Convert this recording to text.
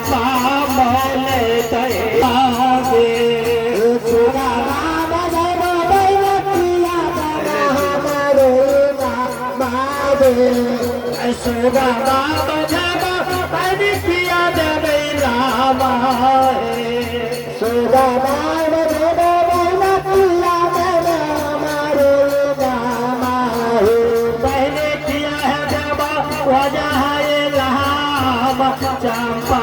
मोले तैयारे सुगा राम जब बैलकिया हमारे नामारे सुगा राम जब बैलकिया देवे राम सुगा राम जब बैलकिया देवे हमारे नाम बैलकिया है जब वजह चंपा